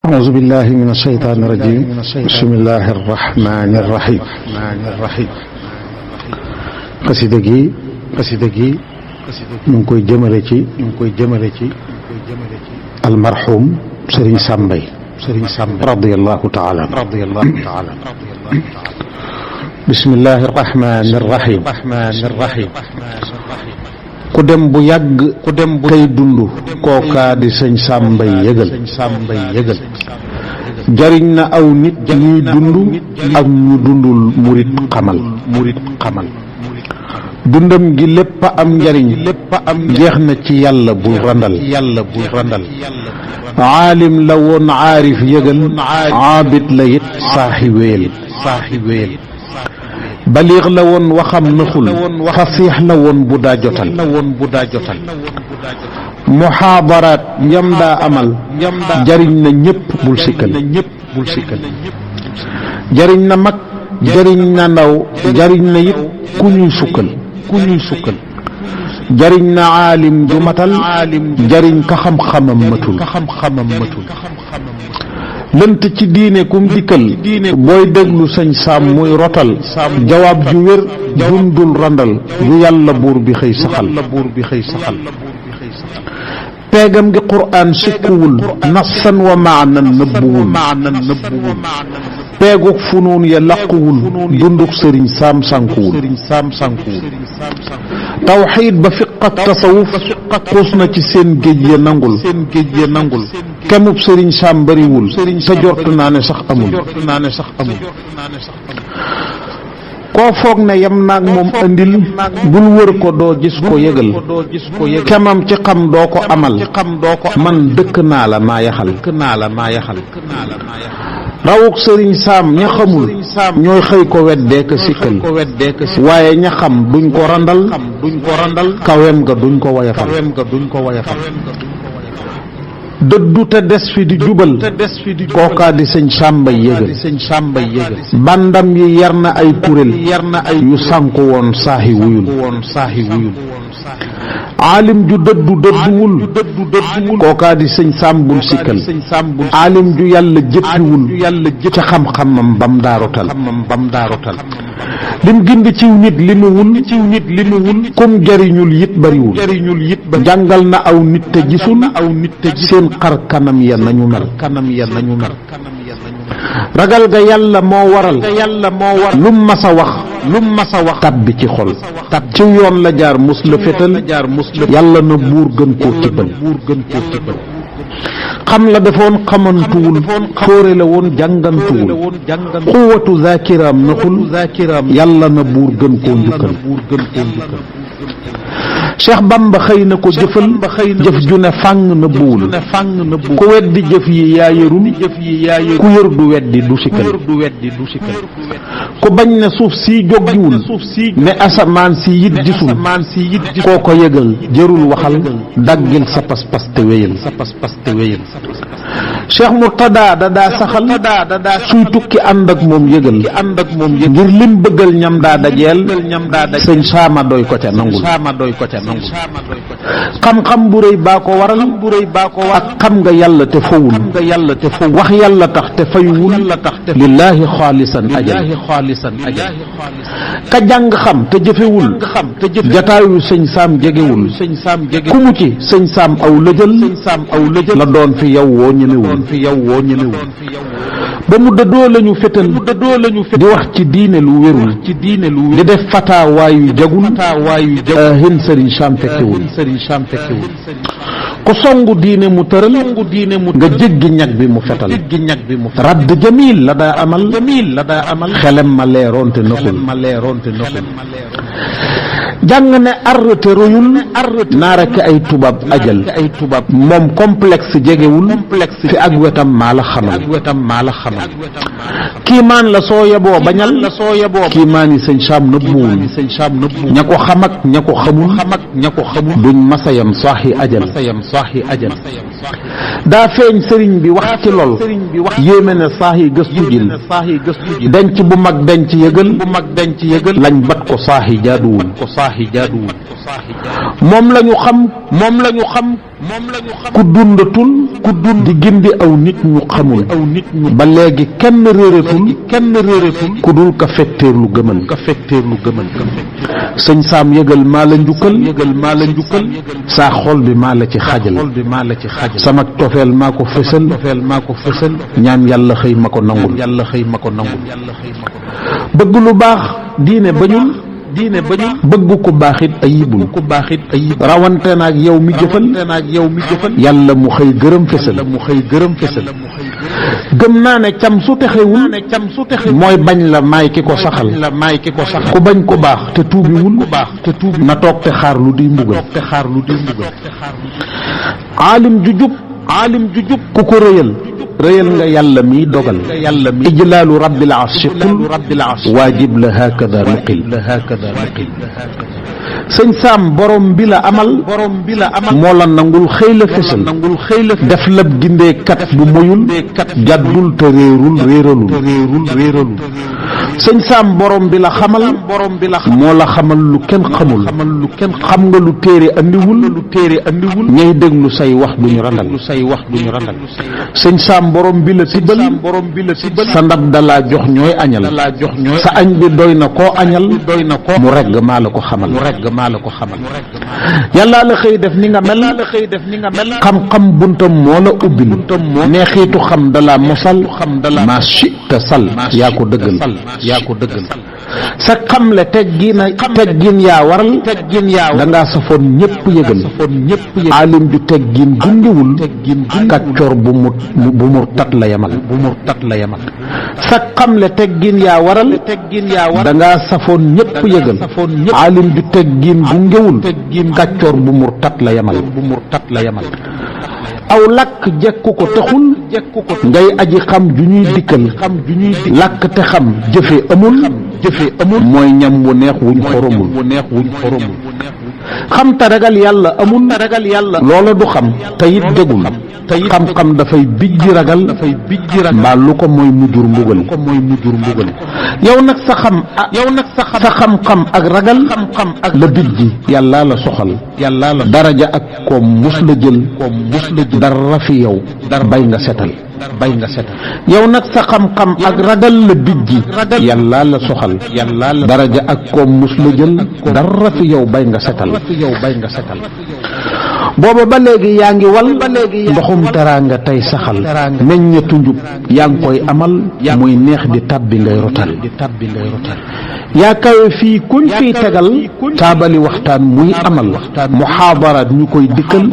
أعوذ بالله من الشيطان الرجيم بسم الله الرحمن الرحيم xasida gi ñu ngi koy jëmale ci almarhum Serigne Sambay radiyallahu taala bismillahi rahmani rahim ku dem bu yàgg tey dund kookaa di sëñ Sambay yëgal jariñ na aw nit ñuy dund ak ñu dundul murit xamal dundam gi lépp am njariñ jeex na ci yàlla bul randal aalim la woon aarif yëgal aabid la it saaxi wéyal baliix la woon waxam naxul fasiix la woon bu daa jotal muhaadaraat yam daa amal jariñ na ñépp bul sikkal jariñ na mag jariñ na ndaw jariñ na it ku ñuy sukkal jariñ na aalim ju matal jariñ ka xam-xamam matul lënt ci diine kum dikkal booy déglu sëñ Saam muy rotal jawaab ju wér dundul randal yu yàlla buur bi xëy saxal peegam gi quraan sikkuwul nasan wa maanan nëbbuwul peeguk funuun ya laquwul dunduk sëriñ Saam sànkuwul tawxiid ba fiq ak tasawuf xuus na ci seen géej ya nangul kemub sëriñ Saam bariwul sa jort naa ne sax amul koo foog ne yam naag moom andil bul wër ko doo gis ko yëgal kemam ci xam doo ko amal man dëkk naa la maa yaxal rawuk sëriñ Saam ña xamul ñooy xëy ko weddee ka sikkal waaye ña xam duñ ko randal kawem ga duñ ko wayafal dëddu te des fi di jubal kookaa di sëñ Sambay yëgal bandam yi yar na ay kuréel yu sànku woon saahi wuyul aalim ju dëdduwul kookaa di sëñ Saam bul sikkal aalim ju yàlla jëppiwul ca xam-xamam bam daarotal lim gindi ciw nit limuwul kum jariñul yit bariwul jàngal na aw nit te gisul seen xar kanam ya nañu mel ragal ga yàlla moo waral lum masa wax tabbi ci xol ci yoon la jaar mus la fétal yàlla na buur gën koo tibbal xam la defoon xamantuwul fóore la woon jàngantuwul xuwatu zaakiraam naxul yàlla na buur gën koo njukkal Cheikh Bamba xëy na ko jëfal jëf ju ne fàng na buwul ku weddi jëf yi yaa yërul ku yër du weddi du sikkal ku bañ ne suuf si jóggiwul ne asamaan si yit gisul koo ko yëgal jërul waxal daggil sa pas-pas te wéyal Cheikh Murtada da daa saxal suy tukki ànd ak moom yëgal ngir lim bëggal ñam daa dajeel sëñ Saama doy ko ca nangul xam-xam bu rëy baa ko waral ak xam nga yàlla te fowul wax yàlla tax te fayuwul lillaahi xaalisan ajal ka jàng xam te jëfewul jataayu sëñ Saam jegewul ku mu ci sëñ Saam aw lëjël la doon fi yow woo ñemewul ba mu dëddoo lañu fétal di wax ci diine lu wérul di def fataawaayu jagul hin sëriñ Saam fekkewul ku songu diine mu tëral nga jéggi ñag bi mu fetal radd jamil la daa amal xelem ma leeroon te nëxul jàng ne arrete royul naa rekk ay tubaab ajal moom complexe jegewul fi ak wetam maa la xamal kiimaan la soo yeboo bañal kiimaan yi sëñ Saam nëbbuwul ña ko xam ak ña ko xamul duñ masayam saaxi ajal daa feeñ sëriñ bi wax ci lool yéeme ne saaxi gëstu jil denc bu mag denc yëgal lañ bat ko saaxi jaaduwul saaxi jaaduwul moom lañu xam ku dundatul di gindi aw nit ñu xamul ba léegi kenn réeratul ku dul ka fetteerlu gëmal sëñ Saam yëgal maa la njukkal saa xol bi maa la ci xajal sama tofeel maa ko fësal ñaan yàlla xëy ma ko nangul bëgg lu baax diine bañul bëgg ku baaxit ayibul rawante naag yow mi jëfal yàlla mu xëy gërëm fësal gëm naa ne cam su texewul mooy bañ la maay ki ko saxal ku bañ ku baax te tuubiwul na toog te xaar lu di mbugal aalim ju jub ku ko rëyal nga yàlla miy dogal ijlaalu rabbil arshi qul waajib la hakada nuqil sëñ Saam borom bi la amal moo la nangul xëy la fësal def lab gindee kat bu moyul jàddul te réeralul sëñ Saam borom bi la xamal moo la xamal lu kenn xamul xam nga lu téere andiwul ñay déglu say wax duñu randal sëñ Saam borom bi la tibbal sa ndab dalaa jox ñooy añal sa añ bi doy na koo añal mu regg maa la ko xamal yàlla la xëy def ni nga mel xam-xam buntam moo la ubbil neexiitu xam dalaa mosal maa chita sal yaa ko dëggal sa xamle teggin yaa waral dangaa safoon ñépp yëgal aalim ju teggin gundiwul kàccoor bu murtat la yamal sa xamle teggin yaa waral dangaa safoon ñépp yëgal aalim ju teggin gungewul kàccoor bu murtat la yamal aw làkk jekku ko taxul ngay aji xam ju ñuy dikkal làkk te xam jëfe amul mooy ñam wu neex wuñ xoromul xam te ragal yàlla amul loola du xam te it dégul xam-xam dafay bijji ragal mbaa lu ko mooy mujjur mbugal yow nag sa xam-xam ak ragal la bijji yàlla la soxal daraja ak koom mus la jël dara fi yow bay nga setal yow nag sa xam-xam ak ragal la bijji yàlla la soxal daraja ak koom mus la jël dara fi yow bay nga setal booba ba léegi yaa ngi wal ndoxum teraanga tey saxal meññetu njub yaa ngi koy amal muy neex di tàbbi ngay rotal yaa kawe fii kuñ fiy tegal taabali waxtaan muy amal muhaadaraat ñu koy dikkal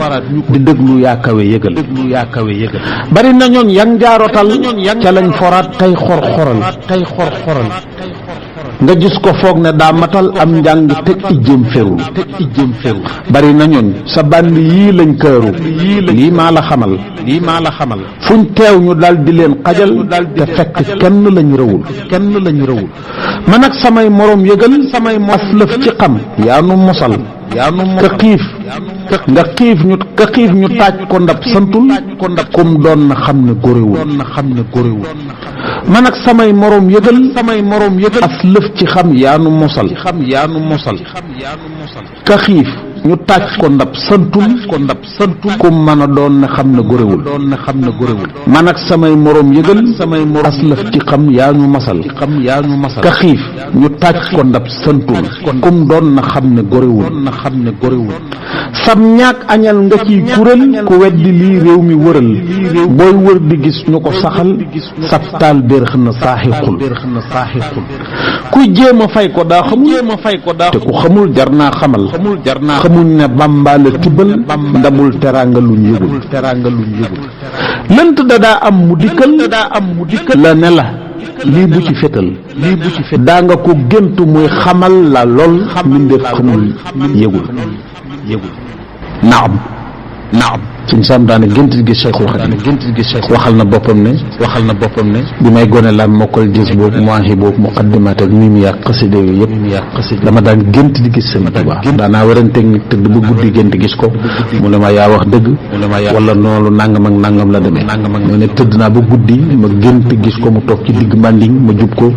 di déglu yaa kawe yëgal bari na ñooñ yang jaarotal ca lañ foraat tey xor-xoral nga gis ko foog ne daa matal am njàng teg ijjëm ferul bari na ñooñ sa bànd yii lañ këru lii maa la xamal fuñ teew ñu dal di leen xajal te fekk kenn lañ rëwul man ak samay moroom yëgal aslëf ci xam yaa nu mosal ka xiif ñu taaj ko ndab santul kum doon na xam ne góorewul man ak samay moroom yëgal as lëf ci xam yaa nu mosal ka xiif ñu taaj ko ndab santul kum mën a doon na xam ne góorewul man ak samay moroom yëgal as lëf ci xam yaa nu mosal ka xiif ñu taaj ko ndab santul kum doon na xam ne góorewul sam ñaak añal nga ciy kuréel ku weddi lii réew mi wëral booy wër di gis ñu ko saxal sab taal bérëx na saaxi xul kuy jéem a fay ko daa xamul te ku xamul jar naa xamal xamuñ ne Bàmba la tibbal ndabul teraanga luñ yëgul lënt da daa am mu dikkal la ne la lii bu ci fétal daa nga ko gént muy xamal la lool mbindeef xamul yëgul naam sëñ Sam daane gént di gis Cheikhul Khadim waxal na boppam ne bi may gone laan mokkal gis boobu moahi boobu muqaddimaat ak mimi yaa xasida yooyu yëpp dama daan gént di gis sëñ Tuubaa daanaa weranteeg nit tëdd ba guddi gént gis ko mu ne ma yaa wax dëgg wala noonu nangam ak nangam la demee mu ne tëdd naa ba guddi ma gént gis ko mu toog ci digg Manding ma jub ko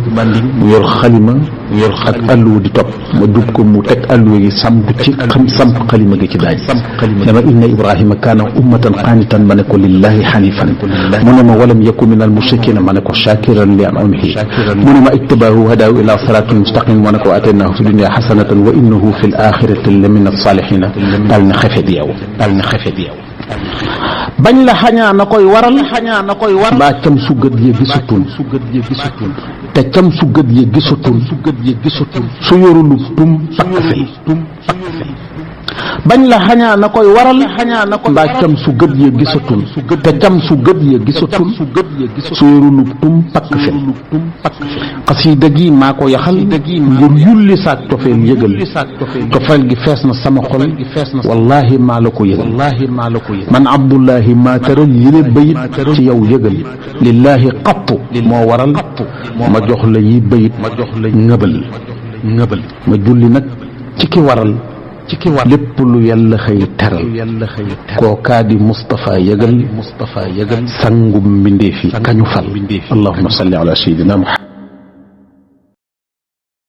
mu yor xalima ak alluwa di topp ma jub ko mu teg alluwa gi samp xalima gi ci daaj dama inna Ibrahima kaana ummatan qaanitan ma ne ko lillahi hanifan mu ne ma walam yakun min al mushrikina ma ne ko shakiran li an'amihi mu ne ma ijtabaahu hadaahu ila siraatin mustaqim ma ne ko ataynaahu fi dunya hasanatan wa innahu fi l axirati la min as-salihina daal na xefet yow bañ la xañaa na koy waral mbaa cam su gët ya gisatul te cam su gët ya gisatul su yorulu tum pakk fi bañ la xañaa na koy waral mbaa cam su gët ya gisatul te cam su gët ya gisatul su yorulu tum pakk fi xasiida gi maa ko yaxal ngir yulli saak cofeel yëgal cofeel gi fees na sama xol wallahi maa la ko yëgal man abdullahi maa tëral yile bayit ci yow yëgal lillahi xattu moo waral ma jox la yi bayit ngëbal ma julli nag ci ki waral lépp lu yàlla xëy teral kookaa di Moustapha yëgal sangum mbindeefi kañu fal allahumma salli ala sayyidina Muhammad